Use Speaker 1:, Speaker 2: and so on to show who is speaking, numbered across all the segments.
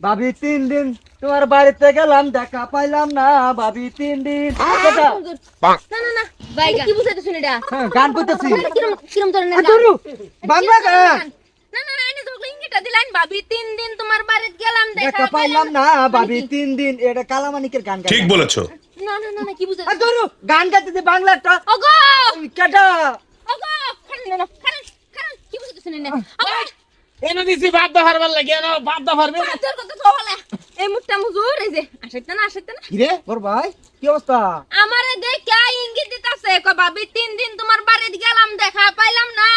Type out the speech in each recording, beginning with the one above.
Speaker 1: ভাবি 3 দিন তোমার বাড়িতে গেলাম দেখা পাইলাম না ভাবি 3 দিন গান করতেছি বাংলা গান
Speaker 2: ভাবি 3 দিন তোমার বাড়িতে গেলাম
Speaker 1: দেখা পাইলাম না ভাবি 3 দিন এটা কালামানিকের গান
Speaker 3: ঠিক বলেছো
Speaker 2: না না না কি বুঝাতে
Speaker 1: ধরু গান গাইতে বাংলা একটা
Speaker 2: ওগো
Speaker 1: কেটা
Speaker 2: ওগো খান কি বুঝাতে শুনেন না
Speaker 4: এনে দিছি ভাত দাবার লাগে না ভাত দাবার
Speaker 2: তোর কথা তো হলে এই মুটটা মুজুর এই যে আসেতে না
Speaker 1: কি রে বড় ভাই কি অবস্থা
Speaker 2: আমারে দেখে ইঙ্গিত দিতাছে কই ভাবি 3 দিন তোমার বাড়িতে গেলাম দেখা পাইলাম না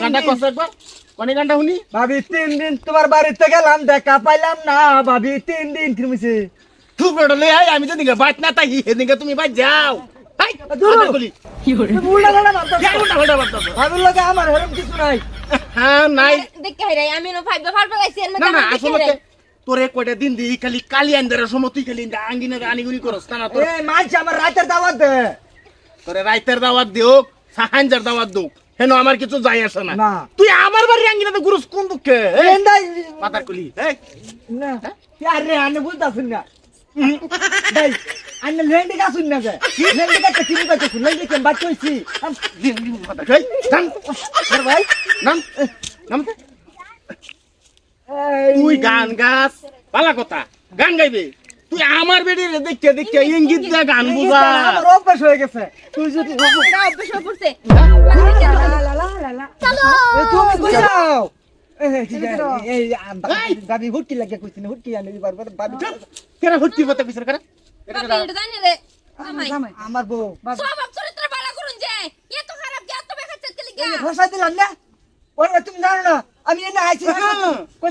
Speaker 4: গানটা কষ্ট একবার কোন গানটা শুনি
Speaker 1: ভাবি 3 দিন তোমার বাড়িতে গেলাম দেখা পাইলাম না ভাবি 3 দিন কিরমিছে
Speaker 4: তুই বড়লে আই আমি তো দিকে বাইত না তাই এদিকে তুমি বাইত যাও হাই আদর কলি
Speaker 1: কি হরে উল্টা গলা মারতা
Speaker 4: যা উল্টা উল্টা মারতা
Speaker 1: ভাবির লাগে আমার হেরম কিছু নাই
Speaker 4: হ্যাঁ নাই
Speaker 2: দেখে রে আমি নো ফাইবা ফারবা গাইছি এর
Speaker 4: না
Speaker 2: মধ্যে
Speaker 4: না
Speaker 2: আমার দেখে
Speaker 4: আসলে
Speaker 2: রে
Speaker 4: তোরে কয়টা দিন দি খালি কালি আন্দারের সময় তুই খালি আঙ্গিনে আনিগুনি করস না তোর
Speaker 1: এই মাছ আমার রাতের দাওয়াত দে
Speaker 4: তোরে রাইতের দাওয়াত দিও সাহানজার দাওয়াত দিও হেন আমার কিছু যাই আসে না
Speaker 1: না।
Speaker 4: তুই আমার বাড়ি আঙ্গিনাতে গুরুস কোন দুঃখে
Speaker 1: এন্দাই
Speaker 4: মাথার কলি এই
Speaker 1: না আরে আনে বলতাছুন না ভাই আনে লেন্ডি গাছুন না যায় লেন্ডি গাছ কি বুঝাতে শুন লেন্ডি কেন বাদ কইছি
Speaker 4: মাথা কই নাম
Speaker 1: বড় ভাই
Speaker 4: নাম নাম তুই গান গাছ পালা কথা গান গাইবে তুই আমার বেড়ি দেখতে দেখতে ইঙ্গিত দিয়ে গান বুঝা
Speaker 1: আমার অভ্যাস হয়ে গেছে তুই যদি
Speaker 2: এটা অভ্যাস হয়ে পড়ছে
Speaker 1: চলো তুমি কই যাও এই ভাবি হুটকি লাগে কইছি না হুটকি আনি বারবার ভাবি
Speaker 4: কেরা হচ্ছি বলতে বিচার করে
Speaker 2: ভাবি এটা জানি রে জামাই
Speaker 1: আমার বউ
Speaker 2: স্বভাব চরিত্র ভালো করুন যে এত খারাপ যে এত বেখাচ্ছে কে লিগা
Speaker 1: ভাষা দিলাম না ওরে তুমি জানো না আমি এনে আইছি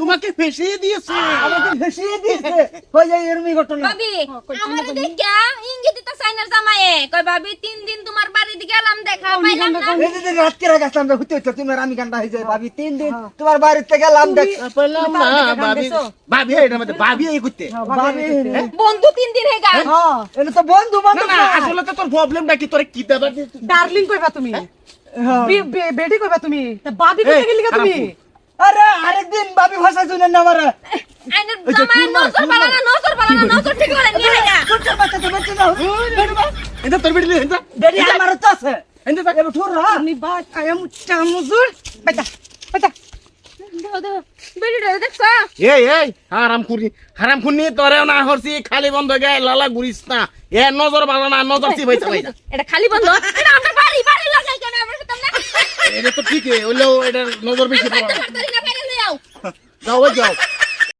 Speaker 4: তোমাকে ফেসিয়ে দিয়েছে
Speaker 1: আমাকে ফেসিয়ে দিয়েছে কই যাই এরমি ঘটনা
Speaker 2: ভাবি আমারে দেখা ইঙ্গিত দিতা সাইনার জামাইয়ে কই ভাবি 3 দিন তোমার বাড়িতে গেলাম দেখা পাইলাম না
Speaker 1: এই যে রাত কে রাগাছ আমরা হইতে হইতে তুমি আর আমি গানটা হই যায় ভাবি 3 দিন তোমার বাড়িতে গেলাম দেখ
Speaker 4: পেলাম না ভাবি ভাবি এটা মধ্যে ভাবি এই করতে
Speaker 1: ভাবি
Speaker 2: বন্ধু 3 দিন হেগা
Speaker 1: হ্যাঁ এটা তো বন্ধু
Speaker 4: না
Speaker 1: বান্ধব
Speaker 4: না আসলে তো তোর প্রবলেমটা কি তোরে কি দেবার
Speaker 5: ডার্লিং কইবা তুমি বেডি কইবা তুমি তা বাবি কইতে গেলি তুমি
Speaker 1: আরে আরেকদিন ভাবি ভাষা শুনেন না আমারে
Speaker 2: আইনার জামাই নজর বালানা নজর ঠিক করে নিয়ে হেগা
Speaker 1: কোনটা বাচ্চা তো বাচ্চা না
Speaker 4: এটা তোর বেড়ি এটা
Speaker 1: দেরি আমার তো আছে
Speaker 4: এটা
Speaker 1: এবার ঠুর হ্যাঁ
Speaker 5: আপনি বাত আয়া মুচ্চা মুজুর বেটা বেটা
Speaker 2: দাও বেড়িটা দেখছো
Speaker 4: এই হারাম খুনি তোরে না হরছি খালি বন্ধ গায় লালা ঘুরিস না এ নজর ভালো না নজর সি ভাই চালাই
Speaker 2: এটা খালি বন্ধ এটা আমরা বাড়ি লাগাই কেন আমরা তো না
Speaker 4: এটা তো ঠিক হইলেও এটা নজর বেশি পড়ে
Speaker 2: তাড়াতাড়ি না বাইরে লই আও
Speaker 4: যাও যাও